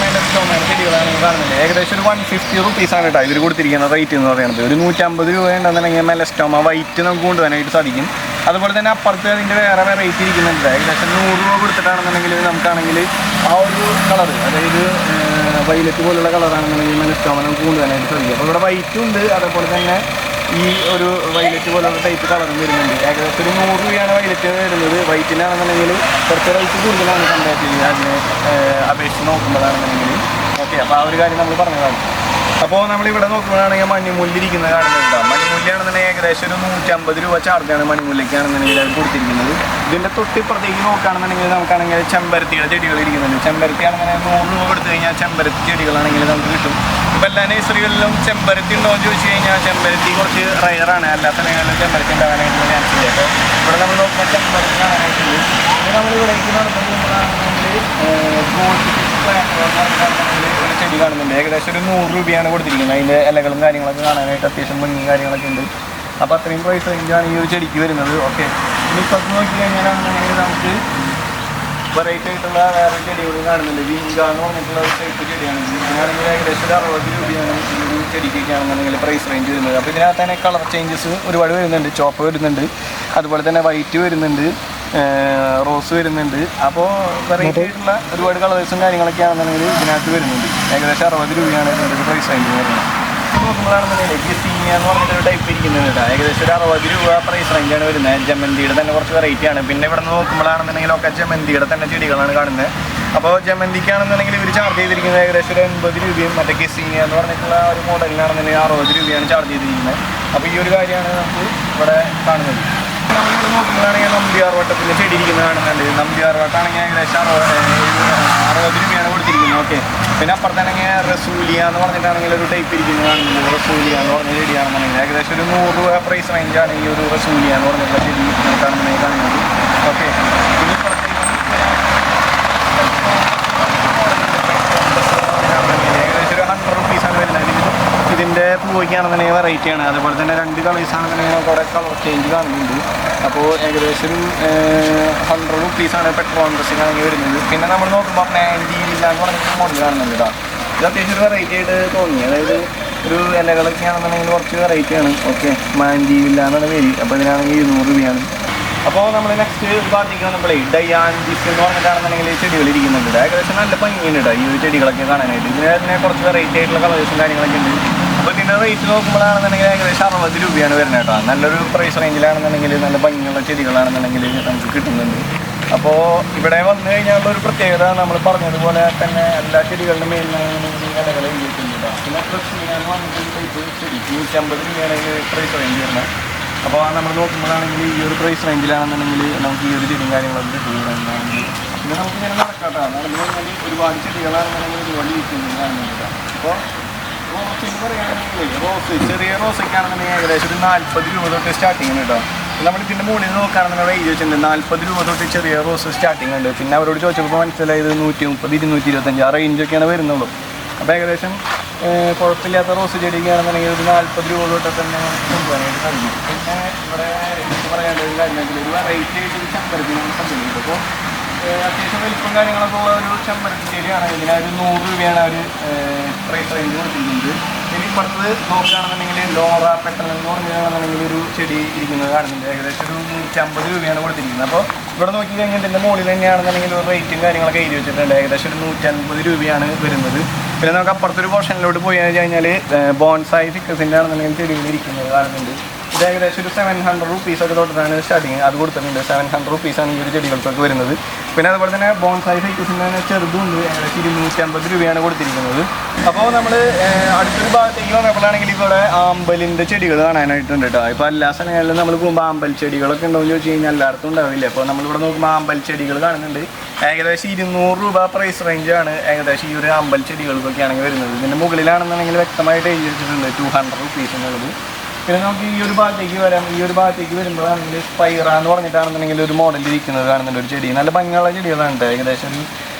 മെലസ്റ്റോമയുടെ ചെടികളാണെങ്കിൽ കാണുന്നില്ല. ഏകദേശം ഒരു 150 റുപ്പീസാണ് കേട്ടോ ഇതിൽ കൊടുത്തിരിക്കുന്ന റേറ്റ് എന്ന് പറയുന്നത്. ഒരു 150 രൂപ ഉണ്ടെന്നുണ്ടെങ്കിൽ മെലസ്റ്റോമ വൈറ്റ് നമുക്ക് കൊണ്ടുപോകാനായിട്ട് സാധിക്കും. അതുപോലെ തന്നെ അപ്പുറത്ത് അതിൻ്റെ വേറെ വെറൈറ്റി ഇരിക്കുന്നുണ്ട്. ഏകദേശം 100 രൂപ കൊടുത്തിട്ടാണെന്നുണ്ടെങ്കിൽ നമുക്കാണെങ്കിൽ ആ ഒരു കളറ്, അതായത് വൈലറ്റ് പോലുള്ള കളറാണെന്നുണ്ടെങ്കിൽ മെലസ്റ്റോമ നമുക്ക് കൊണ്ടുപോകാനായിട്ട് സാധിക്കും. അപ്പോൾ ഇവിടെ വൈറ്റും ഉണ്ട്, അതേപോലെ തന്നെ ഈ ഒരു വൈലറ്റ് പോലുള്ള ടൈപ്പ് കളറും വരുന്നുണ്ട്. ഏകദേശം ഒരു 100 രൂപയാണ് വൈലറ്റ് വരുന്നത്. വൈറ്റിനാണെന്നുണ്ടെങ്കിൽ കുറച്ച് റേറ്റ് കൂടുതലാണ് കമ്പയർ ചെയ്യുക അതിനെ അപേക്ഷിച്ച് നോക്കുമ്പോഴാണെന്നുണ്ടെങ്കിൽ. ഓക്കെ. അപ്പോൾ ആ ഒരു കാര്യം നമ്മൾ പറഞ്ഞതാണ്. അപ്പോൾ നമ്മളിവിടെ നോക്കുമ്പോഴാണെങ്കിൽ മണിമുല്ലിരിക്കുന്നത് കാണുന്നുണ്ട്. മണിമുല്ലയാണെന്നുണ്ടെങ്കിൽ ഏകദേശം ഒരു 150 രൂപ ചാർജാണ് മണിമുല്ലയ്ക്കാണെന്നുണ്ടെങ്കിൽ അത് കൊടുത്തിരിക്കുന്നത്. ഇതിൻ്റെ തൊട്ടിപ്പുറത്തേക്ക് നോക്കുകയാണെന്നുണ്ടെങ്കിൽ നമുക്കാണെങ്കിൽ ചെമ്പരത്തിയുടെ ചെടികൾ ഇരിക്കുന്നുണ്ട്. ചെമ്പരത്തി ആണെന്നുണ്ടെങ്കിൽ 100 രൂപ കൊടുത്തു കഴിഞ്ഞാൽ ചെമ്പരത്തി ചെടികളാണെങ്കിൽ നമുക്ക് കിട്ടും. ഇപ്പോൾ എല്ലാ നഴ്സറികളിലും ചെമ്പരത്തി ഉണ്ടോ എന്ന് ചോദിച്ചു കഴിഞ്ഞാൽ ചെമ്പരത്തി കുറച്ച് റയറാണ്. എല്ലാ സ്ഥലങ്ങളിലും ചെമ്പരത്തി ഉണ്ടാകാനായിട്ടുള്ള ചാൻസ് ഇല്ല. അപ്പോൾ ഇവിടെ നമ്മൾ നോക്കുമ്പോൾ ചെമ്പരത്തി കാണാനായിട്ടുണ്ട്. പിന്നെ നമ്മളിവിടേക്ക് നടത്തുമ്പോഴാണെന്നുണ്ടെങ്കിൽ ഒരു ചെടി കാണുന്നുണ്ട്. ഏകദേശം ഒരു 100 രൂപയാണ് കൊടുത്തിരിക്കുന്നത്. അതിൻ്റെ ഇലകളും കാര്യങ്ങളൊക്കെ കാണാനായിട്ട് അത്യാവശ്യം ഭംഗിയും കാര്യങ്ങളൊക്കെ ഉണ്ട്. അപ്പോൾ അത്രയും പ്രൈസ് റേഞ്ചാണ് ഈ ഒരു ചെടിക്ക് വരുന്നത്. ഓക്കെ. ഇനി ഇപ്പം നോക്കി കഴിഞ്ഞാലാണെന്നുണ്ടെങ്കിൽ നമുക്ക് വെറൈറ്റി ആയിട്ടുള്ള വേറെ ചെടികളും കാണുന്നുണ്ട്. വിങ്ക എന്ന് പറഞ്ഞിട്ടുള്ള ഒരു ടൈപ്പ് ചെടിയാണ്. ഇതിനാണെങ്കിൽ ഏകദേശം ഒരു 60 രൂപയാണ് ഈ ഒരു ചെടിക്കൊക്കെയാണെന്നുണ്ടെങ്കിൽ പ്രൈസ് റേഞ്ച് വരുന്നത്. അപ്പോൾ ഇതിനകത്ത് തന്നെ കളർ ചേഞ്ചസ് ഒരുപാട് വരുന്നുണ്ട്. ചോപ്പ് വരുന്നുണ്ട്, അതുപോലെ തന്നെ വൈറ്റ് വരുന്നുണ്ട്, റോസ് വരുന്നുണ്ട്. അപ്പോൾ വെറൈറ്റി ആയിട്ടുള്ള ഒരുപാട് കളേഴ്സും കാര്യങ്ങളൊക്കെ ആണെന്നുണ്ടെങ്കിൽ ഇതിനകത്ത് വരുന്നുണ്ട്. ഏകദേശം 60 രൂപയാണ് ഇതിൻ്റെ ഒരു പ്രൈസ് റേഞ്ച് വരുന്നത്. നെക്സ്റ്റ് നോക്കുമ്പോഴാണെന്നുണ്ടെങ്കിൽ ഗസീനിയ എന്ന് പറഞ്ഞിട്ടൊരു ടൈപ്പ് ഇരിക്കുന്നുണ്ട്. ഏകദേശം ഒരു 60 രൂപ പ്രൈസ് റേഞ്ചാണ് വരുന്നത്. ജമന്തിയുടെ തന്നെ കുറച്ച് വെറൈറ്റി ആണ്. പിന്നെ ഇവിടെ നോക്കുമ്പോഴാണെന്നുണ്ടെങ്കിൽ ഒക്കെ ജമന്തിയുടെ തന്നെ ചെടികളാണ് കാണുന്നത്. അപ്പോൾ ജമന്തിക്കാണെന്നുണ്ടെങ്കിൽ ഇവർ ചാർജ് ചെയ്തിരിക്കുന്നത് ഏകദേശം ഒരു 80 രൂപയും മറ്റേ ഗസീനിയ എന്ന് പറഞ്ഞിട്ടുള്ള ഒരു മോഡലിനാണെന്നുണ്ടെങ്കിൽ 60 രൂപയാണ് ചാർജ് ചെയ്തിരിക്കുന്നത്. അപ്പോൾ ഈ ഒരു കാര്യമാണ് നമുക്ക് ഇവിടെ കാണുന്നത്. നമ്മൾ നോക്കുമ്പോഴാണെങ്കിൽ നമ്പ്യാർ വട്ടത്തിൻ്റെ ചെടി ഇരിക്കുന്നത് കാണുന്നുണ്ട്. നമ്പ്യാർ വട്ടമാണെങ്കിൽ ഏകദേശം 60 രൂപയാണ് കൊടുത്തിരിക്കുന്നത്. ഓക്കെ, പിന്നെ അപ്പുറത്താണെങ്കിൽ റസൂലിയ എന്ന് പറഞ്ഞിട്ടാണെങ്കിൽ ഒരു ടൈപ്പ് ഇരിക്കുന്നത് കാണുന്നുണ്ട്. റസൂലിയ എന്ന് പറഞ്ഞ ചെടിയാണെന്നുണ്ടെങ്കിൽ ഏകദേശം ഒരു 100 രൂപ പ്രൈസ് റേഞ്ചാണ് ഈ ഒരു റസൂലിയ എന്ന് പറഞ്ഞിട്ടുള്ള ചെടി നമുക്കാണെന്നുണ്ടെങ്കിൽ കാണുന്നത്. ഓക്കെ, പിന്നെ ഏകദേശം ഒരു 100 റുപ്പീസാണ് വരുന്നത്. ഇതിൻ്റെ പൂവയ്ക്കാണെന്നുണ്ടെങ്കിൽ വെറൈറ്റിയാണ്. അതുപോലെ തന്നെ 2 കളേഴ്സാണെന്നുണ്ടെങ്കിൽ നമുക്ക് അവിടെ കളർ ചേഞ്ച് കാണുന്നുണ്ട്. അപ്പോൾ ഏകദേശം ഒരു 100 റുപ്പീസാണ് പെട്രോൾ ഡ്രസ്സിംഗ് ആണെങ്കിൽ വരുന്നത്. പിന്നെ നമ്മൾ നോക്കുമ്പോൾ മാൻഡിവില്ല എന്ന് പറഞ്ഞിട്ട് മോഡൽ കാണുന്നുണ്ട് കേട്ടോ. ഇത് അത്യാവശ്യം ഒരു വെറൈറ്റി ആയിട്ട് തോന്നി. അതായത് ഒരു ഇലകളൊക്കെ ആണെന്നുണ്ടെങ്കിൽ കുറച്ച് വെറൈറ്റിയാണ്. ഓക്കെ, മാൻഡിവില്ല എന്നാണ് പേര്. അപ്പോൾ ഇതിനാണെങ്കിൽ 200 രൂപയാണ്. അപ്പോൾ നമ്മൾ നെക്സ്റ്റ് ഭാഗത്തേക്ക് വന്നപ്പോഴേ ഡയാൻജിസ് എന്ന് പറഞ്ഞിട്ടാണെന്നുണ്ടെങ്കിൽ ചെടികൾ ഇരിക്കുന്നുണ്ട്. ഏകദേശം നല്ല ഭംഗിയുണ്ട് കേട്ടോ ഈ ഒരു ചെടികളൊക്കെ കാണാനായിട്ട്. ഇതിന് തന്നെ കുറച്ച് വെറൈറ്റി ആയിട്ടുള്ള കളേഴ്സും കാര്യങ്ങളൊക്കെ ഉണ്ട്. അപ്പോൾ ഇതിൻ്റെ റേറ്റ് നോക്കുമ്പോഴാണെന്നുണ്ടെങ്കിൽ ഏകദേശം 60 രൂപയാണ് വരുന്നത് കേട്ടോ. നല്ലൊരു പ്രൈസ് റേഞ്ചിലാണെന്നുണ്ടെങ്കിൽ നല്ല ഭംഗിയുള്ള ചെടികളാണെന്നുണ്ടെങ്കിൽ നമുക്ക് കിട്ടുന്നുണ്ട്. അപ്പോൾ ഇവിടെ വന്നു കഴിഞ്ഞാലുള്ള ഒരു പ്രത്യേകത നമ്മൾ പറഞ്ഞതുപോലെ തന്നെ എല്ലാ ചെടികളുടെ മേലിലാണെന്നുണ്ടെങ്കിൽ ഇലകൾ എഴുതിയിട്ടുണ്ട് കേട്ടോ. പിന്നെ പ്രശ്നം വന്നിട്ട് ടൈപ്പ് ചെടി 150 രൂപയാണ് പ്രൈസ് റേഞ്ച് വരുന്നത്. അപ്പോൾ നമ്മൾ നോക്കുമ്പോഴാണെങ്കിൽ ഈ ഒരു പ്രൈസ് റേഞ്ചിലാണെന്നുണ്ടെങ്കിൽ നമുക്ക് ഈ ഒരു ചെടിയും കാര്യങ്ങളൊക്കെ കിട്ടുകയാണെന്നുണ്ടെങ്കിൽ പിന്നെ നമുക്ക് ഇങ്ങനെ നടക്കാട്ടോ. നടന്നു കഴിഞ്ഞാൽ ഒരുപാട് ചെടികളാണെന്നുണ്ടെങ്കിൽ ഒരുപാട് ഇരിക്കുന്നത് കാണുന്നുണ്ട്. അപ്പോൾ റോസിന് പറയുകയാണെങ്കിൽ ചെറിയ റോസൊക്കെ ആണെന്നുണ്ടെങ്കിൽ ഏകദേശം ഒരു 40 രൂപ തൊട്ട് സ്റ്റാർട്ടിങ് ഉണ്ട് കേട്ടോ. നമ്മൾ ഇതിൻ്റെ മുകളിൽ നോക്കുകയാണെന്നുണ്ടെങ്കിൽ എഴുതി വെച്ചിട്ടുണ്ട് 40 രൂപ തൊട്ട് ചെറിയ റോസ് സ്റ്റാർട്ടിങ് ഉണ്ട്. പിന്നെ അവരോട് ചോദിച്ചപ്പോൾ മനസ്സിലായത് 130, 225 ആ റേഞ്ചൊക്കെയാണ് വരുന്നുള്ളൂ. അപ്പോൾ ഏകദേശം കുഴപ്പമില്ലാത്ത റോസ് ചെടിക്കുകയാണെന്നുണ്ടെങ്കിൽ ഒരു 40 രൂപ തൊട്ട് തന്നെ കൊണ്ടുപോകാനായിട്ട് കഴിയും. പിന്നെ ഇവിടെ എനിക്ക് പറയേണ്ട ഒരു കാര്യമെങ്കിൽ ഒരു വെറൈറ്റി ആയിട്ട് ഒരു ചെമ്പരത്തിനാണ് സംഭവിക്കുന്നത്. അപ്പോൾ അത്യാവശ്യം വലിപ്പം കാര്യങ്ങളൊക്കെ ഉള്ള ഒരു ചെമ്പരത്തി ചെടിയാണ്. ഇതിനൊരു 100 രൂപയാണ് അവർ പ്രൈസ് റേഞ്ച് കൊടുത്തിരിക്കുന്നത്. ഇനി ഇപ്പുറത്ത് നോക്കുകയാണെന്നുണ്ടെങ്കിൽ ലോറ പെട്ടെന്ന് എന്ന് പറഞ്ഞാണെന്നുണ്ടെങ്കിൽ ഒരു ചെടി ഇരിക്കുന്നത് കാണുന്നുണ്ട്. ഏകദേശം ഒരു 150 രൂപയാണ് കൊടുത്തിരിക്കുന്നത്. അപ്പോൾ ഇവിടെ നോക്കി കഴിഞ്ഞാൽ ഇതിൻ്റെ മുകളിൽ തന്നെയാണെന്നുണ്ടെങ്കിൽ ഒരു റേറ്റും കാര്യങ്ങളൊക്കെ എഴുതി വെച്ചിട്ടുണ്ട്. ഏകദേശം ഒരു 150 രൂപയാണ് വരുന്നത്. പിന്നെ നമുക്ക് അപ്പുറത്തൊരു പോർഷനിലോട്ട് പോയി കഴിഞ്ഞാൽ ബോൺസായി ഫിക്കസിൻ്റെ ആണെന്നുണ്ടെങ്കിൽ ചെടികൾ ഇരിക്കുന്നത് കാണുന്നുണ്ട്. ഇത് ഏകദേശം ഒരു 700 റുപ്പീസൊക്കെ തൊട്ടിട്ടാണ് സ്റ്റാർട്ടിങ്. അത് കൊടുത്തിട്ടുണ്ട്. 700 റുപ്പീസാണ് ഈ ഒരു ചെടികൾക്കൊക്കെ വരുന്നത്. പിന്നെ അതുപോലെ തന്നെ ബോൺസായി ഫിക്കസിൻ്റെ ചെറുതുണ്ട്. ഏകദേശം 250 രൂപയാണ് കൊടുത്തിരിക്കുന്നത്. അപ്പോൾ നമ്മൾ അടുത്തൊരു ഭാഗത്തേക്ക് വന്നപ്പോഴാണെങ്കിൽ ഇവിടെ ആമ്പലിൻ്റെ ചെടികൾ കാണാനായിട്ടുണ്ട് കേട്ടോ. ഇപ്പോൾ എല്ലാ സ്ഥലങ്ങളിലും നമ്മൾ പോകുമ്പോൾ ആമ്പൽ ചെടികളൊക്കെ ഉണ്ടോ എന്ന് ചോദിച്ചു കഴിഞ്ഞാൽ എല്ലായിടത്തും ഉണ്ടാവില്ല. അപ്പോൾ നമ്മളിവിടെ നോക്കുമ്പോൾ ആമ്പൽ ചെടികൾ കാണുന്നുണ്ട്. ഏകദേശം 200 രൂപ പ്രൈസ് റേഞ്ചാണ് ഏകദേശം ഈ ഒരു ആമ്പൽ ചെടികൾക്കൊക്കെ ആണെങ്കിൽ വരുന്നത്. ഇതിൻ്റെ മുകളിലാണെന്നുണ്ടെങ്കിൽ വ്യക്തമായിട്ട് എഴുതി വെച്ചിട്ടുണ്ട് 200 റുപ്പീസ് എന്നുള്ളത്. പിന്നെ നമുക്ക് ഈ ഒരു ഭാഗത്തേക്ക് വരാം. ഈ ഒരു ഭാഗത്തേക്ക് വരുമ്പോഴാണെങ്കിൽ സ്പൈറ എന്ന് പറഞ്ഞിട്ടാണെന്നുണ്ടെങ്കിൽ ഒരു മോഡൽ ഇരിക്കുന്നത് കാണുന്നുണ്ട്. ഒരു ചെടി നല്ല ഭംഗിയുള്ള ചെടികളാണ്. ഏകദേശം ഒരു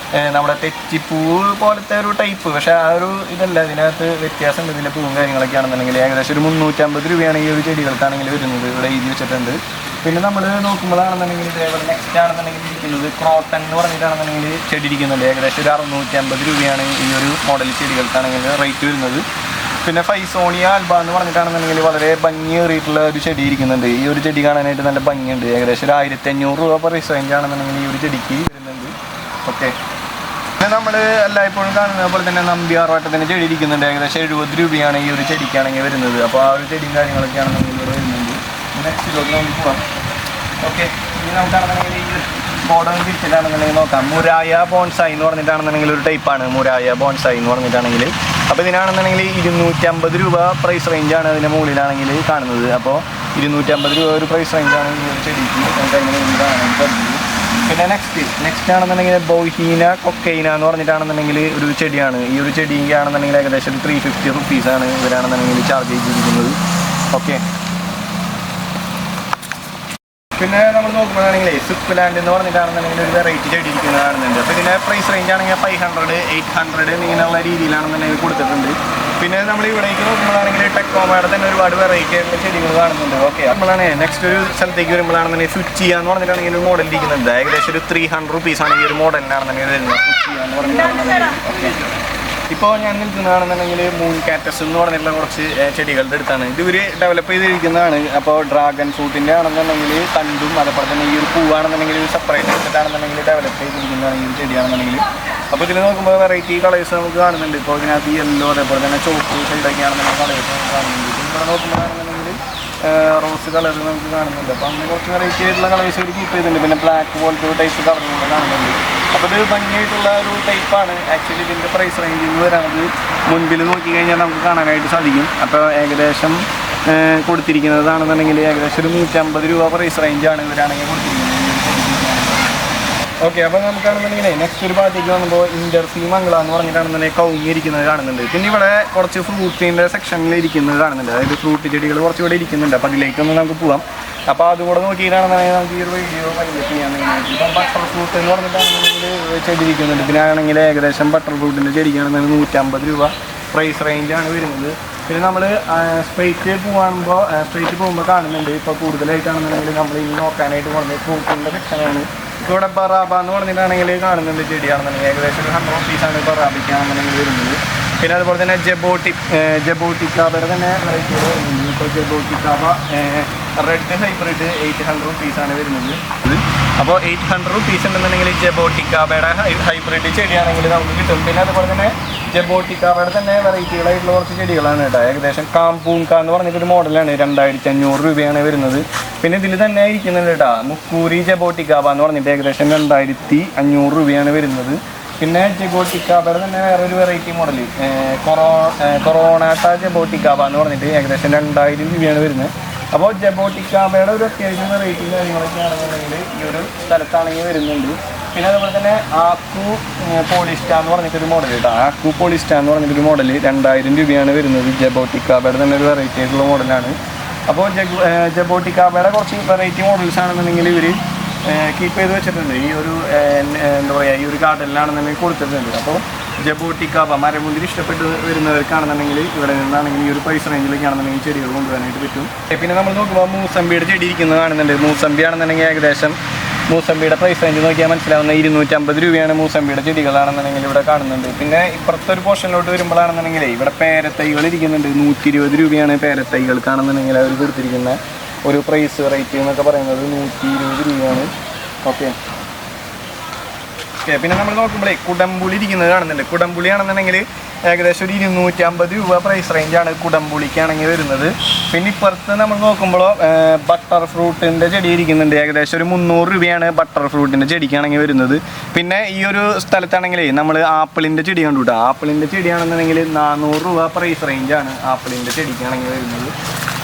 നമ്മുടെ തെച്ചിപ്പൂ പോലത്തെ ഒരു ടൈപ്പ്, പക്ഷേ ആ ഒരു ഇതല്ല, ഇതിനകത്ത് വ്യത്യാസമുണ്ട്. ഇതിൻ്റെ പൂവും കാര്യങ്ങളൊക്കെ ആണെന്നുണ്ടെങ്കിൽ ഏകദേശം ഒരു 350 രൂപയാണ് ഈ ഒരു ചെടികൾക്കാണെങ്കിൽ വരുന്നത്. ഇവിടെ എഴുതി വെച്ചിട്ടുണ്ട്. പിന്നെ നമ്മൾ നോക്കുമ്പോഴാണെന്നുണ്ടെങ്കിൽ ഇതേപോലെ നെക്സ്റ്റ് ആണെന്നുണ്ടെങ്കിൽ ഇരിക്കുന്നത് ക്രോട്ടൺ എന്ന് പറഞ്ഞിട്ടാണെന്നുണ്ടെങ്കിൽ ചെടി ഇരിക്കുന്നുണ്ട്. ഏകദേശം ഒരു 650 രൂപയാണ് ഈ ഒരു മോഡൽ ചെടികൾക്കാണെങ്കിൽ റേറ്റ് വരുന്നത്. പിന്നെ ഫൈസോണിയ ആൽബ എന്ന് പറഞ്ഞിട്ടാണെന്നുണ്ടെങ്കിൽ വളരെ ഭംഗിയേറിയിട്ടുള്ള ഒരു ചെടി ഇരിക്കുന്നുണ്ട്. ഈ ഒരു ചെടി കാണാനായിട്ട് നല്ല ഭംഗിയുണ്ട്. ഏകദേശം ഒരു 1500 രൂപ പ്രൈസ് റേഞ്ചാണെന്നുണ്ടെങ്കിൽ ഈ ഒരു ചെടിക്ക് വരുന്നുണ്ട്. ഓക്കെ, പിന്നെ നമ്മൾ എല്ലായ്പ്പോഴും കാണുന്നത് പോലെ തന്നെ നമ്പ്യാർ വട്ടത്തിൻ്റെ ചെടി ഇരിക്കുന്നുണ്ട്. ഏകദേശം 70 രൂപയാണ് ഈ ഒരു ചെടിക്കാണെങ്കിൽ വരുന്നത്. അപ്പോൾ ആ ഒരു ചെടിയും കാര്യങ്ങളൊക്കെ ആണെന്നുണ്ടെങ്കിൽ ഇവിടെ വരുന്നുണ്ട്. നെക്സ്റ്റിലോട്ട് നമുക്ക് പോകാം. ഓക്കെ, ഇനി നമുക്കാണെന്നുണ്ടെങ്കിൽ ഈ ബോർഡർ തിരിച്ചിട്ടാണെന്നുണ്ടെങ്കിൽ നോക്കാം. മുരായ ബോൺസായി എന്ന് പറഞ്ഞിട്ടാണെന്നുണ്ടെങ്കിൽ ഒരു ടൈപ്പാണ് മുരായ ബോൺസായി എന്ന് പറഞ്ഞിട്ടാണെങ്കിൽ. അപ്പോൾ ഇതിനാണെന്നുണ്ടെങ്കിൽ 250 രൂപ പ്രൈസ് റേഞ്ചാണ് അതിൻ്റെ മുകളിലാണെങ്കിൽ കാണുന്നത്. അപ്പോൾ 250 രൂപ ഒരു പ്രൈസ് റേഞ്ചാണ് ഈ ഒരു ചെടിക്ക് നമുക്ക് അതിൻ്റെ മുകളിലാണ് പറ്റുന്നത്. പിന്നെ നെക്സ്റ്റ് ആണെന്നുണ്ടെങ്കിൽ ബോഹീന കൊക്കൈന എന്ന് പറഞ്ഞിട്ടാണെന്നുണ്ടെങ്കിൽ ഒരു ചെടിയാണ്. ഈ ഒരു ചെടിക്ക് ആണെന്നുണ്ടെങ്കിൽ ഏകദേശം 350 റുപ്പീസാണ് ഇവരാണെന്നുണ്ടെങ്കിൽ ചാർജ് ചെയ്തിരിക്കുന്നത്. ഓക്കെ, പിന്നെ നമ്മൾ നോക്കുമ്പോഴാണെങ്കിൽ സ്വിറ്റ്സർലാൻഡ് എന്ന് പറഞ്ഞിട്ടാണെന്നുണ്ടെങ്കിൽ ഒരു വെറൈറ്റി ചെടി ഇരിക്കുന്നത് കാണുന്നുണ്ട്. അപ്പോൾ ഇതിൻ്റെ പ്രൈസ് റേഞ്ച് ആണെങ്കിൽ 500, 800 ഇങ്ങനെയുള്ള രീതിയിലാണെന്നുണ്ടെങ്കിൽ കൊടുത്തിട്ടുണ്ട്. പിന്നെ നമ്മൾ ഇവിടേക്ക് നോക്കുമ്പോഴാണെങ്കിൽ ടെക്കോമയുടെ തന്നെ ഒരുപാട് വെറൈറ്റി ആയിട്ടുള്ള ചെടികൾ കാണുന്നുണ്ട്. ഓക്കെ, നമ്മളാണ് നെക്സ്റ്റ് ഒരു സ്ഥലത്തേക്ക് വരുമ്പോഴാണെന്നുണ്ടെങ്കിൽ സ്വിച്ചിയ എന്ന് പറഞ്ഞിട്ടാണെങ്കിൽ ഒരു മോഡൽ ഇരിക്കുന്നുണ്ട്. ഏകദേശം ഒരു 300 റുപ്പീസാണ് ഈ ഒരു മോഡലിനാണെന്നുണ്ടെങ്കിൽ വരുന്നത്. സ്വിച്ചിയ എന്ന് പറഞ്ഞിട്ടാണെന്നുണ്ടെങ്കിൽ. ഓക്കെ, ഇപ്പോൾ ഞാൻ നിൽക്കുന്നതാണെന്നുണ്ടെങ്കിൽ മൂൺ കാറ്റസ് എന്ന് പറഞ്ഞിട്ടുള്ള കുറച്ച് ചെടികളുടെ അടുത്താണ്. ഇത് ഇവർ ഡെവലപ്പ് ചെയ്തിരിക്കുന്നതാണ്. അപ്പോൾ ഡ്രാഗൺ ഫ്രൂട്ടിൻ്റെ ആണെന്നുണ്ടെങ്കിൽ തണ്ടും അതേപോലെ തന്നെ ഈ ഒരു പൂവാണെന്നുണ്ടെങ്കിൽ സെപ്പറേറ്റ് എടുത്തിട്ടാണെന്നുണ്ടെങ്കിൽ ഡെവലപ്പ് ചെയ്തിരിക്കുന്നതാണ് ഈ ഒരു ചെടിയാണെന്നുണ്ടെങ്കിൽ. അപ്പോൾ ഇതിൽ നോക്കുമ്പോൾ വെറൈറ്റി കളേഴ്സ് നമുക്ക് കാണുന്നുണ്ട്. ഇപ്പോൾ ഇതിനകത്ത് യെല്ലോ അതേപോലെ തന്നെ ചോപ്പ് സൈഡൊക്കെയാണെന്നുണ്ടെങ്കിൽ കളേഴ്സ് നമുക്ക് കാണുന്നുണ്ട്. ഇവിടെ നോക്കുമ്പോഴാണെന്നുണ്ടെങ്കിൽ റോസ് കളർ നമുക്ക് കാണുന്നുണ്ട്. അപ്പോൾ അങ്ങനെ കുറച്ച് വെറൈറ്റി ആയിട്ടുള്ള കളേഴ്സ് ഒരു കീപ്പ് ചെയ്തിട്ടുണ്ട്. പിന്നെ ബ്ലാക്ക് പോലത്തെ ഒരു ടൈപ്പ് കളറുകൾ കാണുന്നുണ്ട്. അപ്പോൾ ഇത് ഭംഗിയായിട്ടുള്ള ഒരു ടൈപ്പാണ്. ആക്ച്വലി ഇതിൻ്റെ പ്രൈസ് റേഞ്ചിങ് വരാനത് മുൻപിൽ നോക്കിക്കഴിഞ്ഞാൽ നമുക്ക് കാണാനായിട്ട് സാധിക്കും. അപ്പോൾ ഏകദേശം കൊടുത്തിരിക്കുന്നതാണെന്നുണ്ടെങ്കിൽ ഏകദേശം ഒരു 150 രൂപ പ്രൈസ് റേഞ്ചാണ് ഇവരാണെങ്കിൽ കൊടുത്തിരിക്കുന്നത്. ഓക്കെ, അപ്പോൾ നമുക്കാണെന്നുണ്ടെങ്കിൽ നെക്സ്റ്റ് ഒരു ഭാഗത്തേക്ക് വന്നപ്പോൾ ഇൻഡർസി മംഗള എന്ന് പറഞ്ഞിട്ടാണെന്നുണ്ടെങ്കിൽ കൗങ്ങിയിരിക്കുന്നത് കാണുന്നുണ്ട്. പിന്നെ ഇവിടെ കുറച്ച് ഫ്രൂട്ട്സിൻ്റെ സെക്ഷനിൽ ഇരിക്കുന്നത് കാണുന്നുണ്ട്. അതായത് ഫ്രൂട്ട് ചെടികൾ കുറച്ചുകൂടെ ഇരിക്കുന്നുണ്ട്. അപ്പോൾ അതിലേക്കൊന്ന് നമുക്ക് പോകാം. അപ്പോൾ അതുകൂടെ നോക്കിയിട്ടാണെന്നുണ്ടെങ്കിൽ നമുക്ക് ഈ ഒരു വീഡിയോ വൈൻഡപ്പ് ചെയ്യാൻ വേണ്ടി ഇപ്പം ബട്ടർ ഫ്രൂട്ട് എന്ന് പറഞ്ഞിട്ടാണെന്നുണ്ടെങ്കിൽ ചെടി ഇരിക്കുന്നുണ്ട്. ഇതിനാണെങ്കിൽ ഏകദേശം ബട്ടർ ഫ്രൂട്ടിൻ്റെ ചെടിക്കാണെന്നുണ്ടെങ്കിൽ 150 രൂപ പ്രൈസ് റേഞ്ചാണ് വരുന്നത്. പിന്നെ നമ്മൾ സ്ട്രൈറ്റ് പോകുമ്പോൾ കാണുന്നുണ്ട്. ഇപ്പോൾ കൂടുതലായിട്ടാണെന്നുണ്ടെങ്കിൽ നമ്മൾ ഇനി നോക്കാനായിട്ട് പോകുന്നത് ഫ്രൂട്ടിൻ്റെ സെക്ഷനാണ്. ഇപ്പോൾ ഇവിടെ ബറാബ എന്ന് പറഞ്ഞിട്ടാണെങ്കിൽ കാണുന്നുണ്ട് ചെടിയാണെന്നുണ്ടെങ്കിൽ ഏകദേശം ഒരു 100 rupees ബറാബയ്ക്കാണെന്നുണ്ടെങ്കിൽ വരുന്നത്. പിന്നെ അതുപോലെ തന്നെ ജബോട്ടിക്കാബയുടെ തന്നെ വെറൈറ്റികൾ വരുന്നുണ്ട്. ഇപ്പോൾ ജബോട്ടിക്കാബ റെഡ് ഹൈബ്രിഡ് 800 rupees വരുന്നത്. അപ്പോൾ 800 rupees ഉണ്ടെന്നുണ്ടെങ്കിൽ ജബോട്ടിക്കാബയുടെ ഹൈബ്രിഡ് ചെടിയാണെങ്കിൽ നമുക്ക് കിട്ടും. പിന്നെ അതുപോലെ തന്നെ ജബോട്ടിക്കാബയുടെ തന്നെ വെറൈറ്റികളായിട്ടുള്ള കുറച്ച് ചെടികളാണ് കേട്ടോ. ഏകദേശം കാമ്പൂൺക എന്ന് പറഞ്ഞിട്ടൊരു മോഡലാണ് 2500 രൂപയാണ് വരുന്നത്. പിന്നെ ഇതിൽ തന്നെ ഇരിക്കുന്നുണ്ട് കേട്ടോ മുക്കൂരി ജബോട്ടിക്കാബ എന്ന് പറഞ്ഞിട്ട് ഏകദേശം 2500 രൂപയാണ് വരുന്നത്. പിന്നെ ജബോട്ടിക്കാബയുടെ തന്നെ വേറൊരു വെറൈറ്റി മോഡൽ കൊറോണാട്ട ജബോട്ടിക്കാബ എന്ന് പറഞ്ഞിട്ട് ഏകദേശം 2000 രൂപയാണ് വരുന്നത്. അപ്പോൾ ജബോട്ടിക്കാബയുടെ ഒരു അത്യാവശ്യം വെറൈറ്റി കാര്യങ്ങളൊക്കെ ആണെന്നുണ്ടെങ്കിൽ ഈ ഒരു സ്ഥലത്താണെങ്കിൽ വരുന്നുണ്ട്. പിന്നെ അതുപോലെ തന്നെ ആക്കു പോളിസ്റ്റ എന്ന് പറഞ്ഞിട്ടൊരു മോഡൽ കേട്ടോ. ആക്കു പോളിസ്റ്റ എന്ന് പറഞ്ഞിട്ടൊരു മോഡൽ 2000 രൂപയാണ് വരുന്നത്. ജബോട്ടിക്കാബയുടെ തന്നെ ഒരു വെറൈറ്റി ആയിട്ടുള്ള മോഡലാണ്. അപ്പോൾ ജബോട്ടിക്കാബയുടെ കുറച്ച് വെറൈറ്റി മോഡൽസ് ആണെന്നുണ്ടെങ്കിൽ ഇവർ കീപ്പ് ചെയ്ത് വെച്ചിട്ടുണ്ട്. ഈ ഒരു എന്താ പറയുക ഈ ഒരു ഗാർഡനിലാണെന്നുണ്ടെങ്കിൽ കൊടുത്തിട്ടുണ്ട്. അപ്പോൾ ജബോട്ടിക്കാബ മരമുന്തിരി ഇഷ്ടപ്പെട്ട് വരുന്നവർക്കാണെന്നുണ്ടെങ്കിൽ ഇവിടെ നിന്നാണെങ്കിൽ ഈ ഒരു പ്രൈസ് റേഞ്ചിലേക്കാണെന്നുണ്ടെങ്കിൽ ചെടികൾ കൊണ്ടുവരാനായിട്ട് പറ്റും. പിന്നെ നമ്മൾ നോക്കുമ്പോൾ മൂസമ്പിയുടെ ചെടി ഇരിക്കുന്നത് കാണുന്നുണ്ട്. മൂസമ്പി ആണെന്നുണ്ടെങ്കിൽ ഏകദേശം മൂസമ്പിയുടെ പ്രൈസ് റേഞ്ച് നോക്കിയാൽ മനസ്സിലാവുന്ന 250 രൂപയാണ് മൂസമ്പിയുടെ ചെടികളാണെന്നുണ്ടെങ്കിൽ ഇവിടെ കാണുന്നുണ്ട്. പിന്നെ ഇപ്പുറത്തെ ഒരു പോർഷനിലോട്ട് വരുമ്പോഴാണെന്നുണ്ടെങ്കിൽ ഇവിടെ പേരത്തൈകൾ ഇരിക്കുന്നുണ്ട്. 120 രൂപയാണ് പേരത്തൈകൾക്കാണെന്നുണ്ടെങ്കിൽ അവർ കൊടുത്തിരിക്കുന്ന ഒരു പ്രൈസ് റേറ്റ് എന്നൊക്കെ പറയുന്നത് 120 രൂപയാണ്. ഓക്കെ, പിന്നെ നമ്മൾ നോക്കുമ്പോഴേ കുടംപുളി ഇരിക്കുന്നത് കാണുന്നുണ്ട്. കുടംപുളി ആണെന്നുണ്ടെങ്കിൽ ഏകദേശം ഒരു 250 രൂപ പ്രൈസ് റേഞ്ചാണ് കുടംപുളിക്കാണെങ്കിൽ വരുന്നത്. പിന്നെ ഇപ്പുറത്ത് നമ്മൾ നോക്കുമ്പോൾ ബട്ടർ ഫ്രൂട്ടിൻ്റെ ചെടി ഇരിക്കുന്നുണ്ട്. ഏകദേശം ഒരു 300 രൂപയാണ് ബട്ടർ ഫ്രൂട്ടിൻ്റെ ചെടിക്കാണെങ്കിൽ വരുന്നത്. പിന്നെ ഈ ഒരു സ്ഥലത്താണെങ്കിൽ നമ്മൾ ആപ്പിളിൻ്റെ ചെടി കണ്ടു കേട്ടോ. ആപ്പിളിൻ്റെ ചെടിയാണെന്നുണ്ടെങ്കിൽ 400 രൂപ പ്രൈസ് റേഞ്ചാണ് ആപ്പിളിൻ്റെ ചെടിക്കാണെങ്കിൽ വരുന്നത്.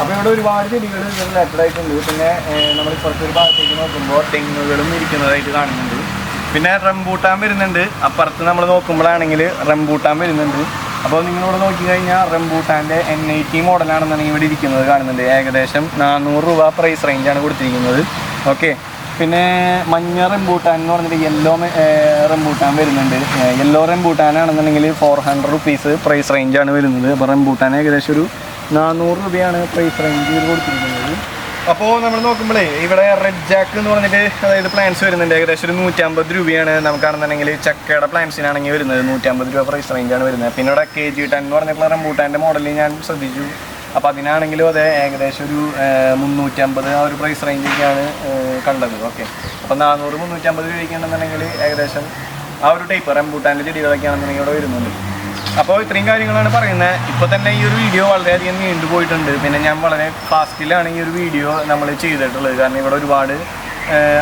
അപ്പോൾ ഇവിടെ ഒരുപാട് ചെടികൾ റിലേറ്റഡ് ആയിട്ടുണ്ട്. പിന്നെ നമ്മൾ ഇപ്പുറത്തൊരു ഭാഗത്തേക്ക് നോക്കുമ്പോൾ തെങ്ങുകളും ഇരിക്കുന്നതായിട്ട് കാണുന്നുണ്ട്. പിന്നെ റംബൂട്ടാൻ വരുന്നുണ്ട്. അപ്പുറത്ത് നമ്മൾ നോക്കുമ്പോഴാണെങ്കിൽ റംബൂട്ടാൻ വരുന്നുണ്ട്. അപ്പോൾ നിങ്ങളിവിടെ നോക്കിക്കഴിഞ്ഞാൽ റംബൂട്ടാൻ്റെ N80 മോഡലാണെന്നുണ്ടെങ്കിൽ ഇവിടെ ഇരിക്കുന്നത് കാണുന്നുണ്ട്. ഏകദേശം 400 രൂപ പ്രൈസ് റേഞ്ചാണ് കൊടുത്തിരിക്കുന്നത്. ഓക്കെ, പിന്നെ മഞ്ഞ റംബൂട്ടാൻ എന്ന് പറഞ്ഞിട്ട് യെല്ലോ റംബൂട്ടാൻ വരുന്നുണ്ട്. യെല്ലോ റംബൂട്ടാനാണെന്നുണ്ടെങ്കിൽ 400 rupees പ്രൈസ് റേഞ്ചാണ് വരുന്നത്. അപ്പോൾ റംബൂട്ടാൻ ഏകദേശം ഒരു 400 രൂപയാണ് പ്രൈസ് റേഞ്ച് കൊടുത്തിരിക്കുന്നത്. അപ്പോൾ നമ്മൾ നോക്കുമ്പോഴേ ഇവിടെ റെഡ് ജാക്ക് എന്ന് പറഞ്ഞിട്ട് അതായത് പ്ലാന്റ്സ് വരുന്നുണ്ട്. ഏകദേശം ഒരു 150 രൂപയാണ് നമുക്കാണെന്നുണ്ടെങ്കിൽ ചക്കയുടെ പ്ലാന്റ്സിനാണെങ്കിൽ വരുന്നത്. 150 രൂപ പ്രൈസ് റേഞ്ചാണ് വരുന്നത്. പിന്നെ ഇവിടെ KG10 എന്ന് പറഞ്ഞിട്ടുള്ള റംബൂട്ടാൻ്റെ മോഡലിൽ ഞാൻ ശ്രദ്ധിച്ചു. അപ്പോൾ അതിനാണെങ്കിലും അതെ ഏകദേശം ഒരു 350 ആ ഒരു പ്രൈസ് റേഞ്ചൊക്കെയാണ് കണ്ടത്. ഓക്കെ, അപ്പോൾ 400-350 രൂപയ്ക്കാണെന്നുണ്ടെങ്കിൽ ഏകദേശം ആ ഒരു ടൈപ്പ് റംബൂട്ടാൻ്റെ ചെടികളൊക്കെയാണെന്നുണ്ടെങ്കിൽ ഇവിടെ വരുന്നുണ്ട്. അപ്പോൾ ഇത്രയും കാര്യങ്ങളാണ് പറയുന്നത്. ഇപ്പോൾ തന്നെ ഈ ഒരു വീഡിയോ വളരെയധികം നീണ്ടുപോയിട്ടുണ്ട്. പിന്നെ ഞാൻ വളരെ ഫാസ്റ്റിലാണ് ഈ ഒരു വീഡിയോ നമ്മൾ ചെയ്തിട്ടുള്ളത്. കാരണം ഇവിടെ ഒരുപാട്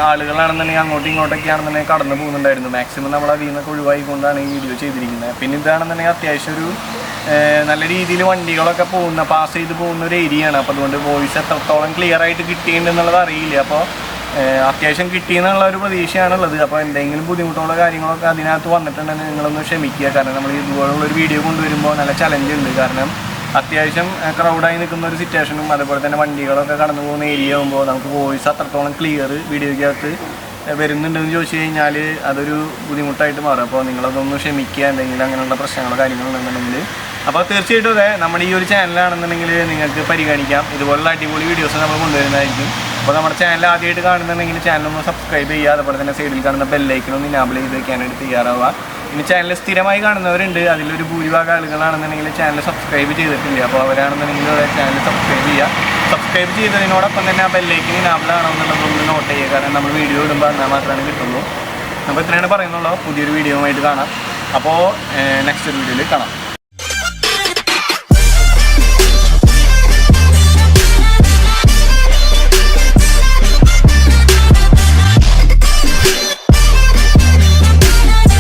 ആളുകളാണെന്നുണ്ടെങ്കിൽ അങ്ങോട്ടും ഇങ്ങോട്ടൊക്കെ ആണെന്നുണ്ടെങ്കിൽ കടന്നു പോകുന്നുണ്ടായിരുന്നു. മാക്സിമം നമ്മൾ അതിൽ നിന്നൊക്കെ ഒഴിവായിക്കൊണ്ടാണ് ഈ വീഡിയോ ചെയ്തിരിക്കുന്നത്. പിന്നെ ഇതാണെന്നുണ്ടെങ്കിൽ അത്യാവശ്യം ഒരു നല്ല രീതിയിൽ വണ്ടികളൊക്കെ പാസ് ചെയ്ത് പോകുന്ന ഒരു ഏരിയയാണ്. അപ്പോൾ അതുകൊണ്ട് വോയിസ് എത്രത്തോളം ക്ലിയർ ആയിട്ട് കിട്ടിയിട്ടുണ്ടെന്നുള്ളത് അറിയില്ല. അപ്പോൾ അത്യാവശ്യം കിട്ടിയെന്നുള്ള ഒരു പ്രതീക്ഷയാണുള്ളത്. അപ്പോൾ എന്തെങ്കിലും ബുദ്ധിമുട്ടുള്ള കാര്യങ്ങളൊക്കെ അതിനകത്ത് വന്നിട്ടുണ്ടെങ്കിൽ നിങ്ങളൊന്ന് ക്ഷമിക്കുക. കാരണം നമ്മൾ ഇതുപോലുള്ളൊരു വീഡിയോ കൊണ്ടുവരുമ്പോൾ നല്ല ചലഞ്ച് ഉണ്ട്. കാരണം അത്യാവശ്യം ക്രൗഡായി നിൽക്കുന്ന ഒരു സിറ്റുവേഷനും അതുപോലെ തന്നെ വണ്ടികളൊക്കെ കടന്നു പോകുന്ന ഏരിയ ആകുമ്പോൾ നമുക്ക് വോയിസ് അത്രത്തോളം ക്ലിയർ വീഡിയോയ്ക്കകത്ത് വരുന്നുണ്ടെന്ന് ചോദിച്ചു കഴിഞ്ഞാൽ അതൊരു ബുദ്ധിമുട്ടായിട്ട് മാറും. അപ്പോൾ നിങ്ങളതൊന്ന് ക്ഷമിക്കുക. എന്തെങ്കിലും അങ്ങനെയുള്ള പ്രശ്നങ്ങളോ കാര്യങ്ങളുണ്ടെന്നുണ്ടെങ്കിൽ അപ്പോൾ തീർച്ചയായിട്ടും അതെ നമ്മുടെ ഈ ഒരു ചാനലാണെന്നുണ്ടെങ്കിൽ നിങ്ങൾക്ക് പരിഗണിക്കാം. ഇതുപോലുള്ള അടിപൊളി വീഡിയോസ് നമ്മൾ കൊണ്ടുവരുന്നതായിരിക്കും. അപ്പോൾ നമ്മുടെ ചാനൽ ആദ്യമായിട്ട് കാണുന്നുണ്ടെങ്കിൽ ചാനലൊന്ന് സബ്സ്ക്രൈബ് ചെയ്യുക. അതുപോലെ തന്നെ സൈഡിൽ കാണുന്ന ബെല്ലൈക്കനൊന്ന് ഇനാബിൾ ചെയ്ത് വയ്ക്കാനായിട്ട് തയ്യാറാവുക. ഇനി ചാനൽ സ്ഥിരമായി കാണുന്നവരുണ്ട്, അതിലൊരു ഭൂരിഭാഗം ആളുകളാണെന്നുണ്ടെങ്കിൽ ചാനൽ സബ്സ്ക്രൈബ് ചെയ്തിട്ടില്ല. അപ്പോൾ അവരാണെന്നുണ്ടെങ്കിൽ ചാനൽ സബ്സ്ക്രൈബ് ചെയ്യുക. സബ്സ്ക്രൈബ് ചെയ്തതിനോടൊപ്പം തന്നെ ആ ബെല്ലൈക്കിന് ഇനാബിൾ ആണെന്നുള്ളതൊന്ന് നോട്ട് ചെയ്യുക. കാരണം നമ്മൾ വീഡിയോ ഇടുമ്പോൾ എന്നാൽ മാത്രമാണ് കിട്ടുള്ളൂ. അപ്പോൾ ഇത്രയാണ് പറയുന്നുള്ളൂ. പുതിയൊരു വീഡിയോ ആയിട്ട് കാണാം. അപ്പോൾ നെക്സ്റ്റ് ഒരു വീഡിയോയിൽ കാണാം.